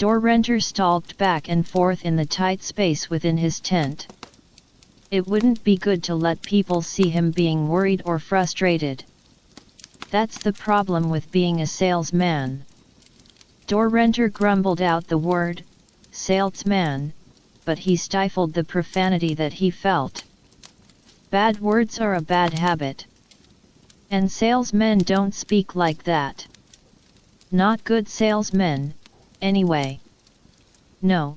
Door renter stalked back and forth in the tight space within his tent. It wouldn't be good to let people see him being worried or frustrated. That's the problem with being a salesman. Door renter grumbled out the word, salesman, but he stifled the profanity that he felt. Bad words are a bad habit. And salesmen don't speak like that. Not good salesmen, anyway. No,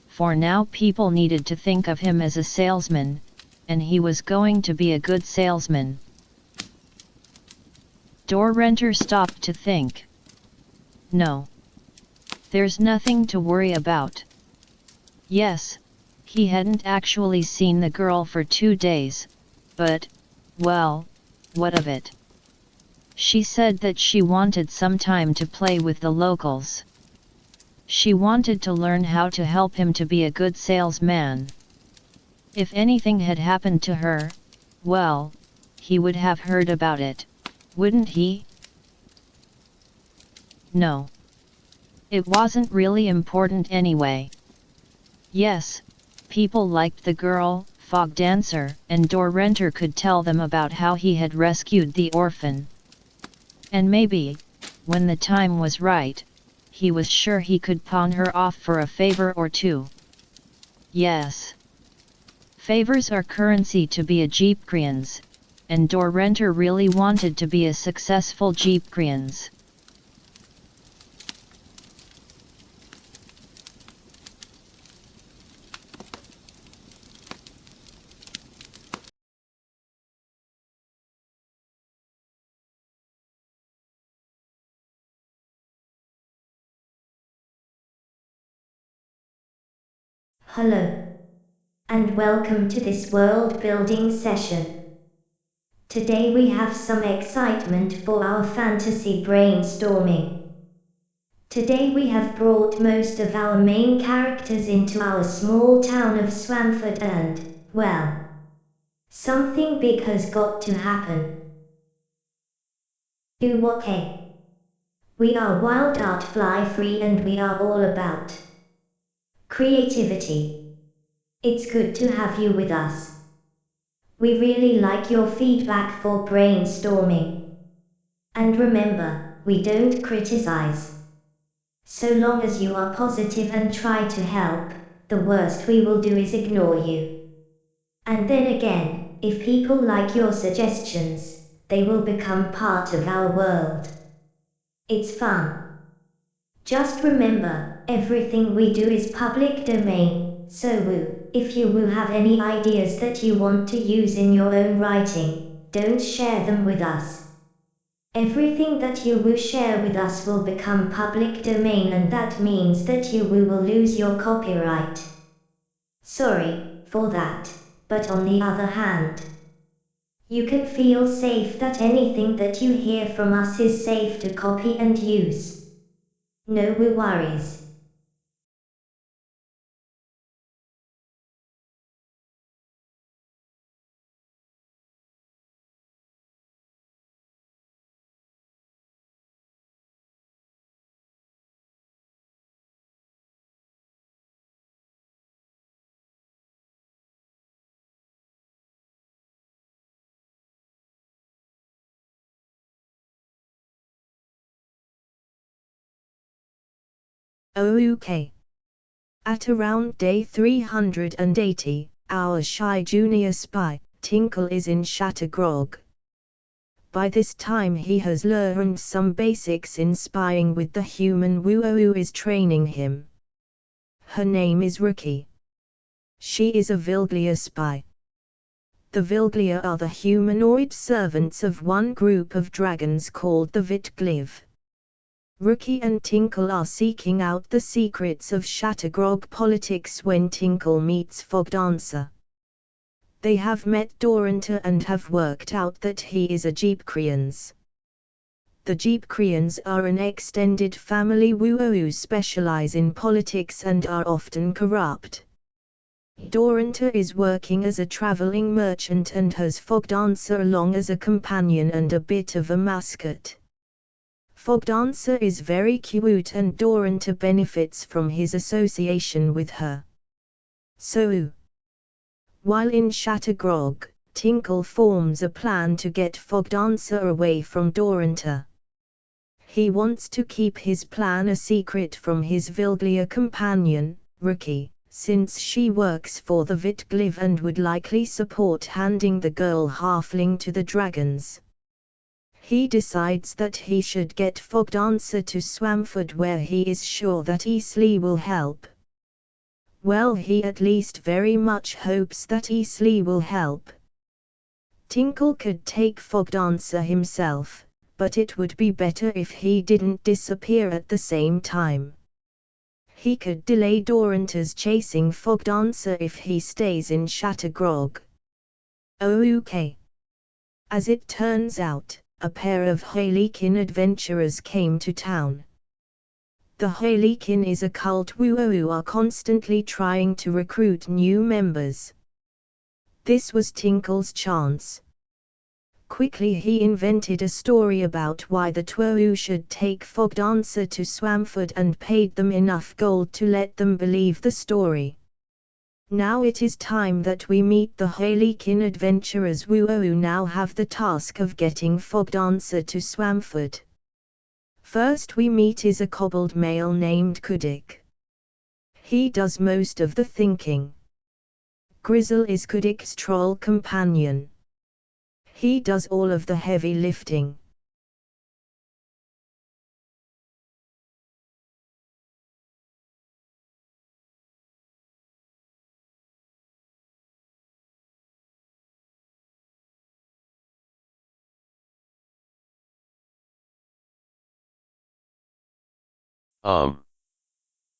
for now people needed to think of him as a salesman, and he was going to be a good salesman. Door renter stopped to think. No. There's nothing to worry about. Yes, he hadn't actually seen the girl for 2 days, but, well, what of it? She said that she wanted some time to play with the locals. She wanted to learn how to help him to be a good salesman. If anything had happened to her, well, he would have heard about it, wouldn't he? No. It wasn't really important anyway. Yes, people liked the girl, Fog Dancer, and Door Renter could tell them about how he had rescued the orphan. And maybe, when the time was right, he was sure he could pawn her off for a favor or two. Yes. Favors are currency to be a Jeepkrians, and Door Renter really wanted to be a successful Jeepkrians. Hello, and welcome to this world building session. Today we have some excitement for our fantasy brainstorming. Today we have brought most of our main characters into our small town of Swanford and, well, something big has got to happen. Okay. We are wild art fly free and we are all about creativity. It's good to have you with us. We really like your feedback for brainstorming. And remember, we don't criticize. So long as you are positive and try to help, the worst we will do is ignore you. And then again, if people like your suggestions, they will become part of our world. It's fun. Just remember, everything we do is public domain, so if you have any ideas that you want to use in your own writing, don't share them with us. Everything that you share with us will become public domain, and that means that you will lose your copyright. Sorry for that, but on the other hand, you can feel safe that anything that you hear from us is safe to copy and use. No worries. Okay. At around day 380, our shy junior spy, Tinkle, is in Shattergrog. By this time he has learned some basics in spying with the human who is training him. Her name is Rookie. She is a Vilglia spy. The Vilglia are the humanoid servants of one group of dragons called the Vitgliv. Rookie and Tinkle are seeking out the secrets of Shattergrog politics when Tinkle meets Fogdancer. They have met Doranta and have worked out that he is a Jeepkrians. The Jeepkrians are an extended family who specialize in politics and are often corrupt. Doranta is working as a traveling merchant and has Fogdancer along as a companion and a bit of a mascot. Fogdancer is very cute and Doranta benefits from his association with her. So, while in Shattergrog, Tinkle forms a plan to get Fogdancer away from Doranta. He wants to keep his plan a secret from his Vilglia companion, Rookie, since she works for the Vitgliv and would likely support handing the girl halfling to the dragons. He decides that he should get Fogdancer to Swanford where he is sure that Easley will help. Well, he at least very much hopes that Easley will help. Tinkle could take Fogdancer himself, but it would be better if he didn't disappear at the same time. He could delay Doranta's chasing Fogdancer if he stays in Shattergrog. Okay. As it turns out, a pair of Harlequin adventurers came to town. The Harlequin is a cult who are constantly trying to recruit new members. This was Tinkle's chance. Quickly he invented a story about why the Twoo should take Fogdancer to Swanford and paid them enough gold to let them believe the story. Now it is time that we meet the Harlequin adventurers who now have the task of getting Fogdancer to Swanford. First we meet is a kobold male named Kudik. He does most of the thinking. Grizzle is Kudik's troll companion. He does all of the heavy lifting.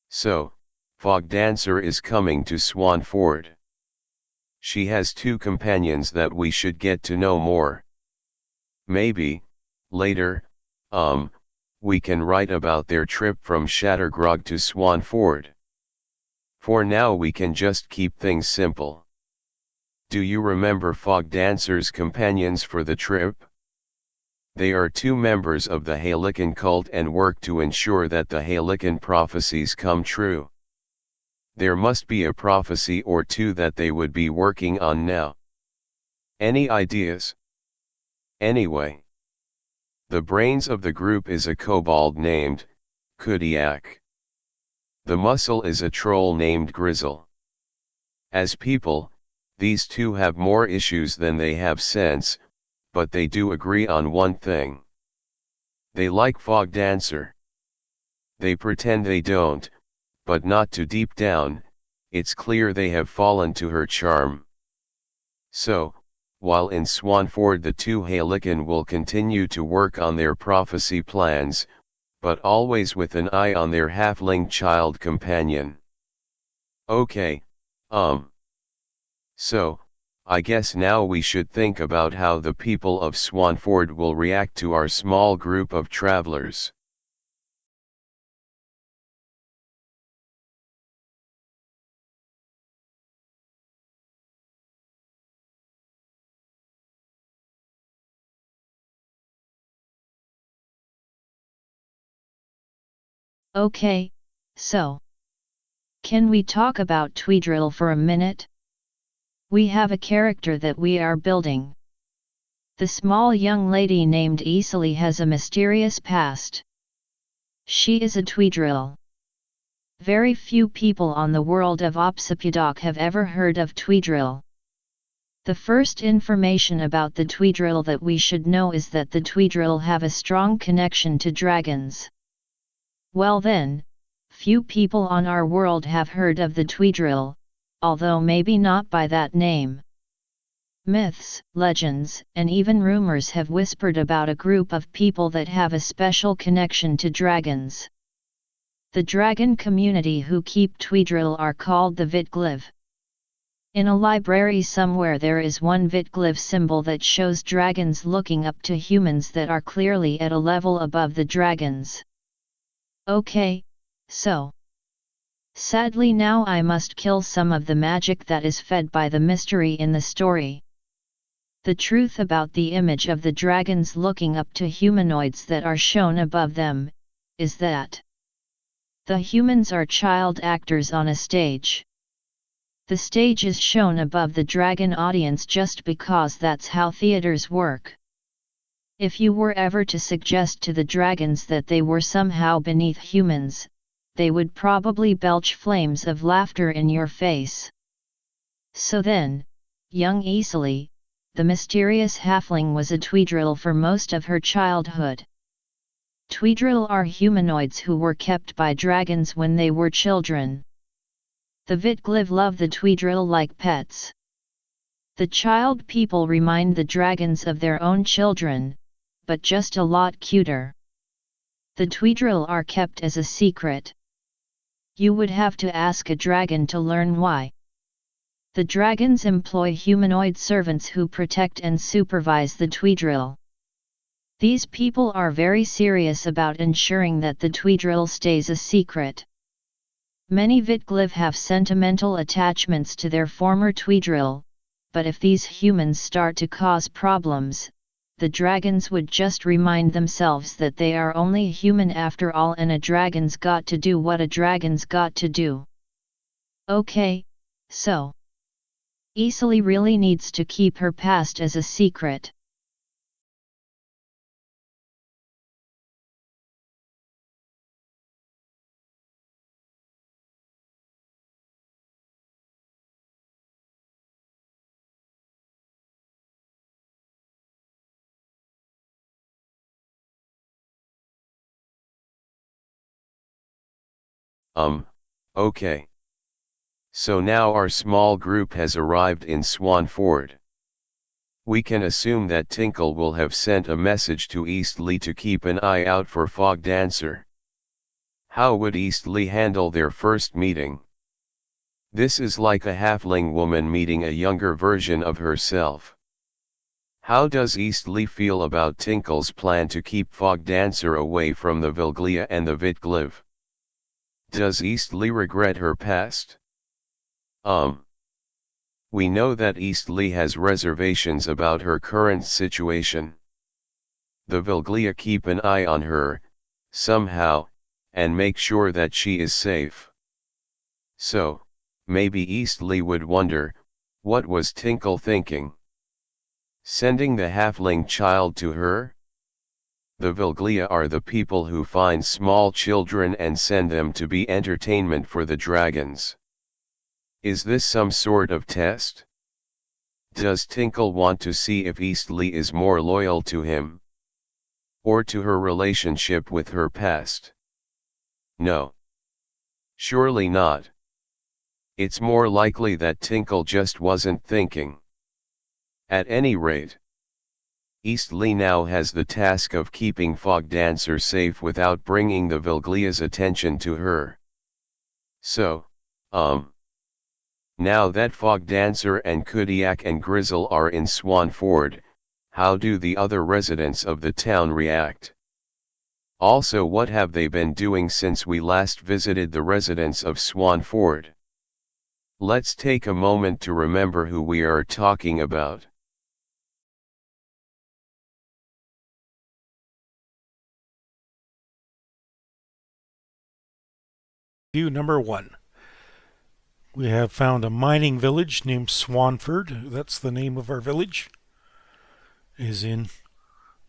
So, Fogdancer is coming to Swanford. She has two companions that we should get to know more. Maybe, later, we can write about their trip from Shattergrog to Swanford. For now we can just keep things simple. Do you remember Fogdancer's companions for the trip? They are two members of the Harlequin cult and work to ensure that the Harlequin prophecies come true. There must be a prophecy or two that they would be working on now. Any ideas? Anyway, the brains of the group is a kobold named Kudiak. The muscle is a troll named Grizzle. As people, these two have more issues than they have sense, but they do agree on one thing. They like Fogdancer. They pretend they don't, but not too deep down, it's clear they have fallen to her charm. So, while in Swanford the two Harlequin will continue to work on their prophecy plans, but always with an eye on their halfling child companion. Okay, so, I guess now we should think about how the people of Swanford will react to our small group of travelers. Okay, so. Can we talk about Tweedrill for a minute? We have a character that we are building. The small young lady named Easley has a mysterious past. She is a Tweedrill. Very few people on the world of Opsipudok have ever heard of Tweedrill. The first information about the Tweedrill that we should know is that the Tweedrill have a strong connection to dragons. Well then, few people on our world have heard of the Tweedrill, although maybe not by that name. Myths, legends, and even rumors have whispered about a group of people that have a special connection to dragons. The dragon community who keep Tweedrill are called the Vitgliv. In a library somewhere there is one Vitgliv symbol that shows dragons looking up to humans that are clearly at a level above the dragons. Okay, so. Sadly now I must kill some of the magic that is fed by the mystery in the story. The truth about the image of the dragons looking up to humanoids that are shown above them, is that the humans are child actors on a stage. The stage is shown above the dragon audience just because that's how theaters work. If you were ever to suggest to the dragons that they were somehow beneath humans, they would probably belch flames of laughter in your face. So then, young Easley, the mysterious halfling, was a Tweedrill for most of her childhood. Tweedrill are humanoids who were kept by dragons when they were children. The Vitgliv love the Tweedrill like pets. The child people remind the dragons of their own children, but just a lot cuter. The Tweedrill are kept as a secret. You would have to ask a dragon to learn why. The dragons employ humanoid servants who protect and supervise the Tweedrill. These people are very serious about ensuring that the Tweedrill stays a secret. Many Vitgliv have sentimental attachments to their former Tweedrill, but if these humans start to cause problems, the dragons would just remind themselves that they are only human after all, and a dragon's got to do what a dragon's got to do. Okay, so Easley really needs to keep her past as a secret. Okay. So now our small group has arrived in Swanford. We can assume that Tinkle will have sent a message to Eastleigh to keep an eye out for Fog Dancer. How would Eastleigh handle their first meeting? This is like a halfling woman meeting a younger version of herself. How does Eastleigh feel about Tinkle's plan to keep Fog Dancer away from the Vilglia and the Vitgliv? Does Eastleigh regret her past? We know that Eastleigh has reservations about her current situation. The Vilglia keep an eye on her, somehow, and make sure that she is safe. So, maybe Eastleigh would wonder, what was Tinkle thinking? Sending the halfling child to her? The Vilglia are the people who find small children and send them to be entertainment for the dragons. Is this some sort of test? Does Tinkle want to see if Eastleigh is more loyal to him? Or to her relationship with her past? No. Surely not. It's more likely that Tinkle just wasn't thinking. At any rate, Eastleigh now has the task of keeping Fog Dancer safe without bringing the Vilglia's attention to her. So, now that Fog Dancer and Kudiak and Grizzle are in Swanford, how do the other residents of the town react? Also, what have they been doing since we last visited the residents of Swanford? Let's take a moment to remember who we are talking about. View number 1. We have found a mining village named Swanford. That's the name of our village. Is in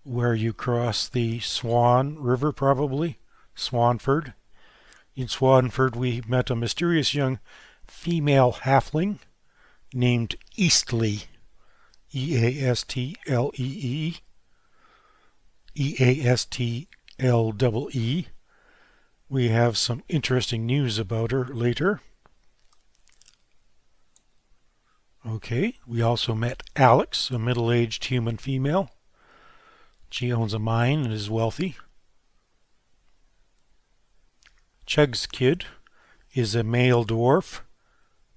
where you cross the Swan River, probably. Swanford. In Swanford we met a mysterious young female halfling named Eastleigh. Eastlee. Eastlee. We have some interesting news about her later. Okay, we also met Alex, a middle-aged human female. She owns a mine and is wealthy. Chug's kid is a male dwarf.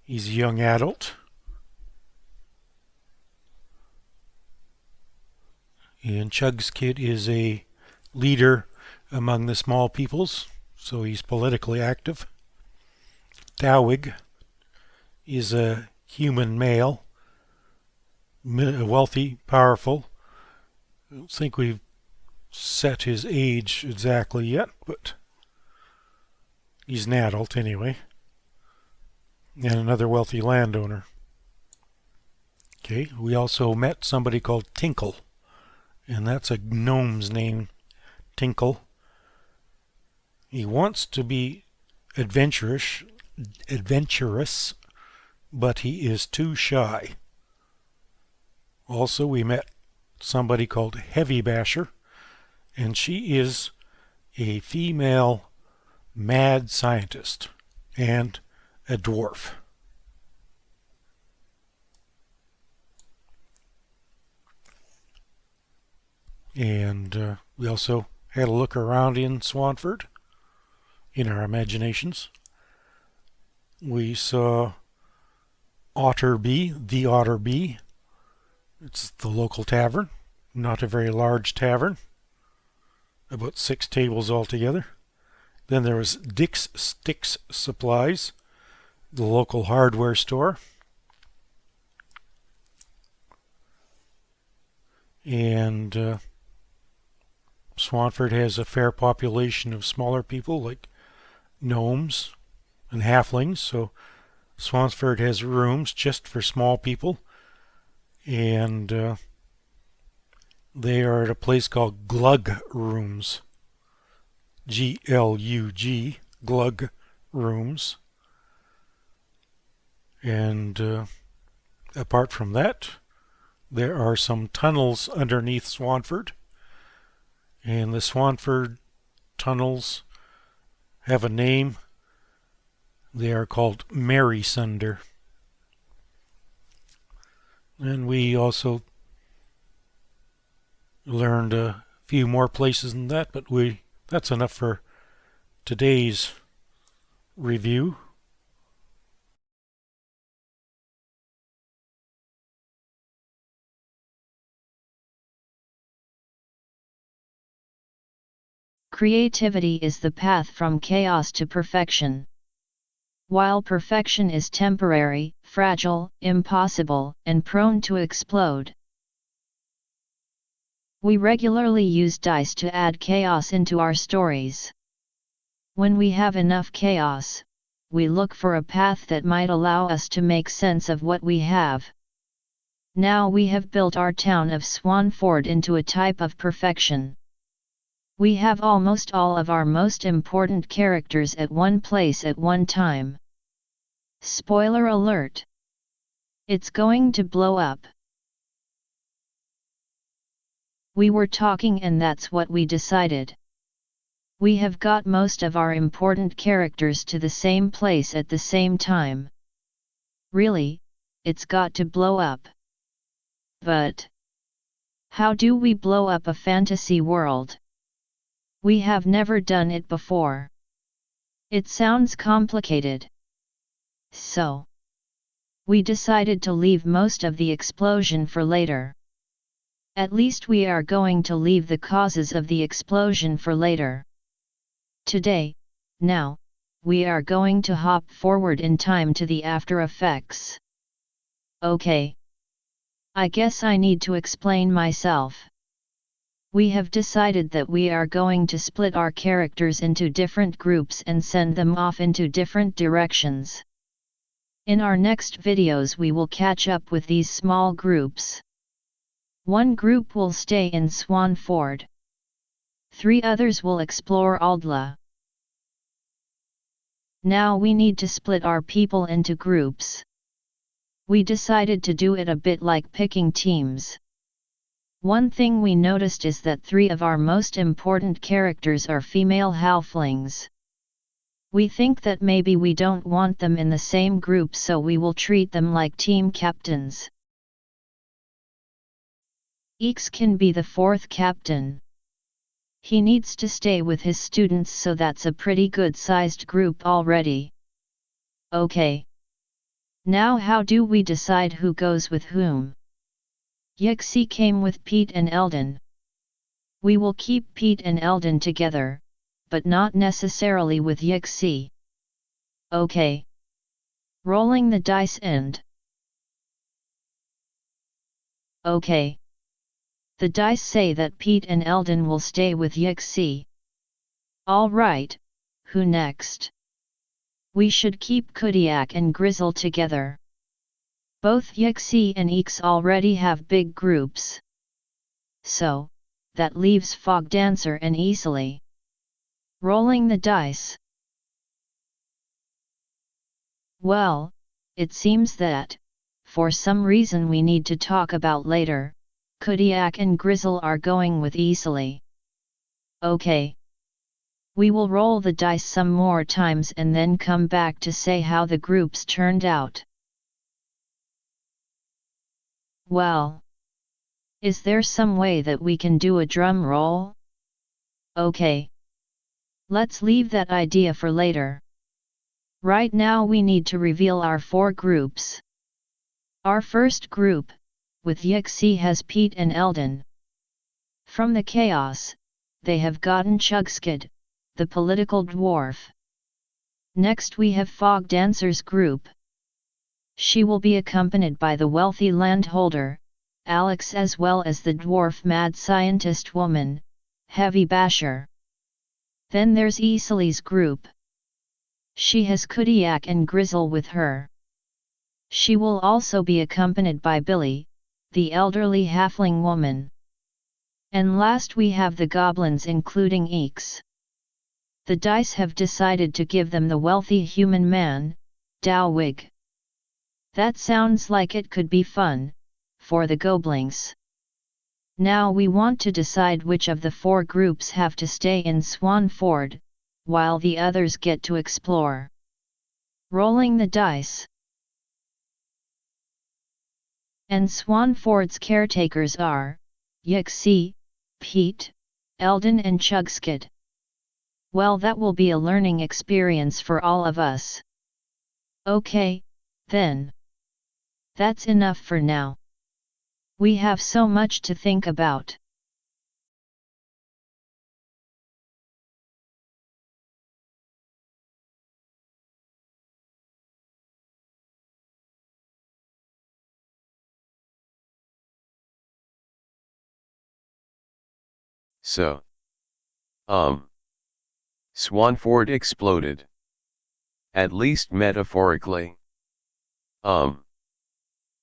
He's a young adult. And Chug's kid is a leader among the small peoples, so he's politically active. Dowig is a human male, wealthy, powerful. I don't think we've set his age exactly yet, but he's an adult anyway. And another wealthy landowner. Okay, we also met somebody called Tinkle, and that's a gnome's name, Tinkle. He wants to be adventurous, but he is too shy. Also, we met somebody called Heavy Basher, and she is a female mad scientist and a dwarf. And we also had a look around in Swanford in our imaginations. We saw Otterby, the Otterby. It's the local tavern, not a very large tavern, about 6 tables altogether. Then there was Dick's Sticks Supplies, the local hardware store. And Swanford has a fair population of smaller people like gnomes and halflings, so Swanford has rooms just for small people. And they are at a place called Glug Rooms. Glug, Glug Rooms. And apart from that, there are some tunnels underneath Swanford. And the Swanford tunnels have a name. They are called Mary Sunder. And we also learned a few more places than that, but that's enough for today's review. Creativity is the path from chaos to perfection. While perfection is temporary, fragile, impossible, and prone to explode. We regularly use dice to add chaos into our stories. When we have enough chaos, we look for a path that might allow us to make sense of what we have. Now we have built our town of Swanford into a type of perfection. We have almost all of our most important characters at one place at one time. Spoiler alert! It's going to blow up. We were talking and that's what we decided. We have got most of our important characters to the same place at the same time. Really, it's got to blow up. But how do we blow up a fantasy world? We have never done it before. It sounds complicated. So we decided to leave most of the explosion for later. At least we are going to leave the causes of the explosion for later. Today, now, we are going to hop forward in time to the after effects. Okay. I guess I need to explain myself. We have decided that we are going to split our characters into different groups and send them off into different directions. In our next videos we will catch up with these small groups. One group will stay in Swanford. 3 others will explore Aldla. Now we need to split our people into groups. We decided to do it a bit like picking teams. One thing we noticed is that 3 of our most important characters are female halflings. We think that maybe we don't want them in the same group, so we will treat them like team captains. Eeks can be the 4th captain. He needs to stay with his students, so that's a pretty good sized group already. Okay. Now how do we decide who goes with whom? Yixi came with Pete and Eldon. We will keep Pete and Eldon together, but not necessarily with Yixi. Okay. Rolling the dice end. Okay. The dice say that Pete and Eldon will stay with Yixi. Alright, who next? We should keep Kudiak and Grizzle together. Both Yixi and Eeks already have big groups. So, that leaves Fog Dancer and Easily. Rolling the dice. Well, it seems that, for some reason we need to talk about later, Kudiak and Grizzle are going with Easily. Okay. We will roll the dice some more times and then come back to say how the groups turned out. Well. Is there some way that we can do a drum roll? Okay. Let's leave that idea for later. Right now we need to reveal our 4 groups. Our first group, with Yixi, has Pete and Eldon. From the chaos, they have gotten Chugskid, the political dwarf. Next we have Fog Dancer's group. She will be accompanied by the wealthy landholder, Alex, as well as the dwarf mad scientist woman, Heavy Basher. Then there's Easily's group. She has Kudiak and Grizzle with her. She will also be accompanied by Billy, the elderly halfling woman. And last we have the goblins including Eeks. The dice have decided to give them the wealthy human man, Dowwig. That sounds like it could be fun, for the goblins. Now we want to decide which of the 4 groups have to stay in Swanford, while the others get to explore. Rolling the dice. And Swanford's caretakers are, Yixi, Pete, Eldon and Chugskid. Well, that will be a learning experience for all of us. Okay, then. That's enough for now. We have so much to think about. So. Swanford exploded. At least metaphorically.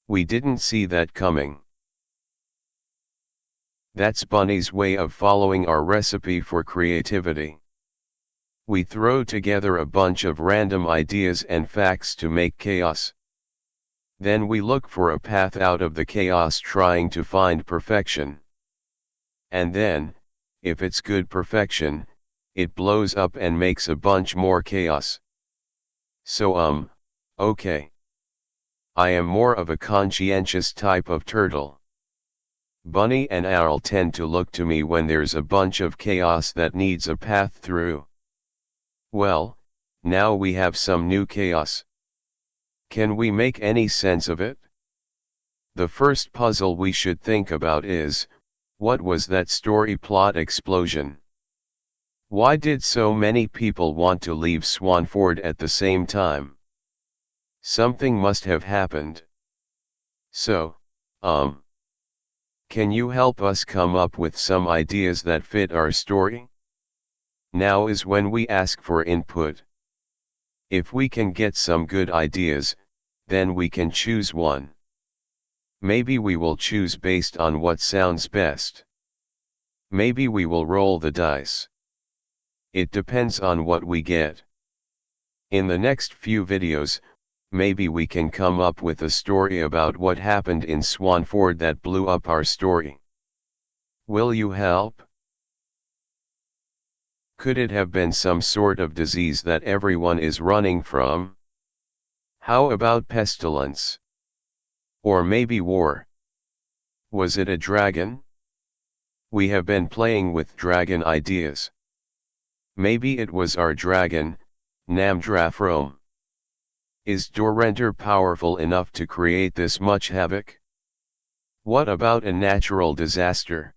We didn't see that coming. That's Bunny's way of following our recipe for creativity. We throw together a bunch of random ideas and facts to make chaos. Then we look for a path out of the chaos, trying to find perfection. And then, if it's good perfection, it blows up and makes a bunch more chaos. So okay. I am more of a conscientious type of turtle. Bunny and Owl tend to look to me when there's a bunch of chaos that needs a path through. Well, now we have some new chaos. Can we make any sense of it? The first puzzle we should think about is, what was that story plot explosion? Why did so many people want to leave Swanford at the same time? Something must have happened. So, can you help us come up with some ideas that fit our story? Now is when we ask for input. If we can get some good ideas, then we can choose one. Maybe we will choose based on what sounds best. Maybe we will roll the dice. It depends on what we get. In the next few videos, maybe we can come up with a story about what happened in Swanford that blew up our story. Will you help? Could it have been some sort of disease that everyone is running from? How about pestilence? Or maybe war? Was it a dragon? We have been playing with dragon ideas. Maybe it was our dragon, Namdrafrome. Is Dorenter powerful enough to create this much havoc? What about a natural disaster?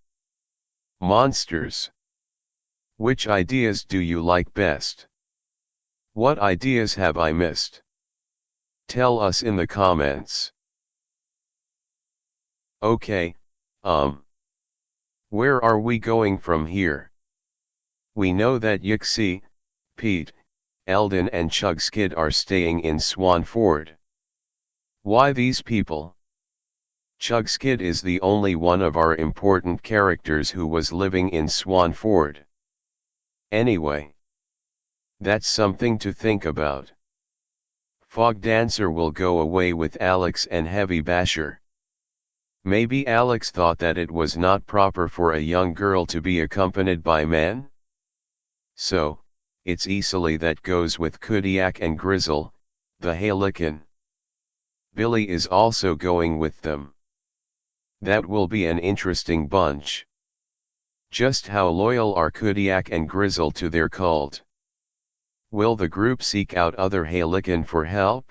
Monsters. Which ideas do you like best? What ideas have I missed? Tell us in the comments. Okay, where are we going from here? We know that Yixi, Pete, Eldon and Chugskid are staying in Swanford. Why these people? Chugskid is the only one of our important characters who was living in Swanford. Anyway, that's something to think about. Fog Dancer will go away with Alex and Heavy Basher. Maybe Alex thought that it was not proper for a young girl to be accompanied by men? So, it's easily that goes with Kudiak and Grizzle, the Halican. Billy is also going with them. That will be an interesting bunch. Just how loyal are Kudiak and Grizzle to their cult? Will the group seek out other Halican for help?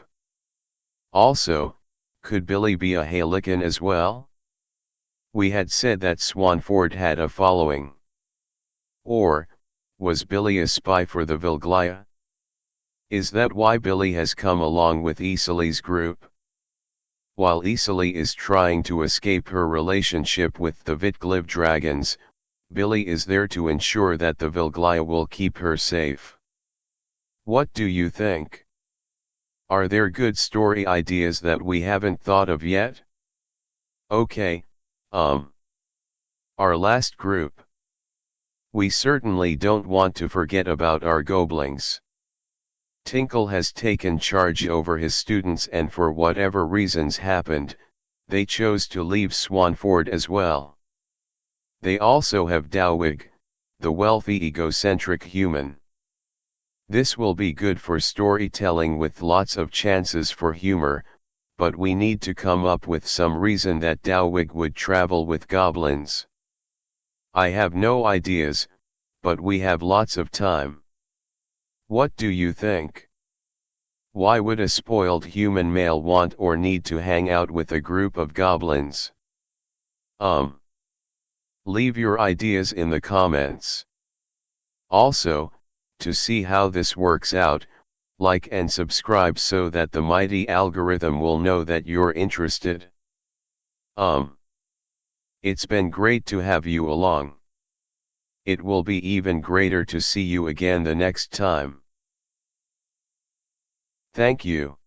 Also, could Billy be a Halican as well? We had said that Swanford had a following. Or, was Billy a spy for the Vilglaya? Is that why Billy has come along with Isali's group? While Isali is trying to escape her relationship with the Vitgliv dragons, Billy is there to ensure that the Vilglaya will keep her safe. What do you think? Are there good story ideas that we haven't thought of yet? Okay, our last group. We certainly don't want to forget about our goblins. Tinkle has taken charge over his students, and for whatever reasons happened, they chose to leave Swanford as well. They also have Dowig, the wealthy egocentric human. This will be good for storytelling with lots of chances for humor, but we need to come up with some reason that Dowig would travel with goblins. I have no ideas, but we have lots of time. What do you think? Why would a spoiled human male want or need to hang out with a group of goblins? Leave your ideas in the comments. Also, to see how this works out, like and subscribe so that the mighty algorithm will know that you're interested. It's been great to have you along. It will be even greater to see you again the next time. Thank you.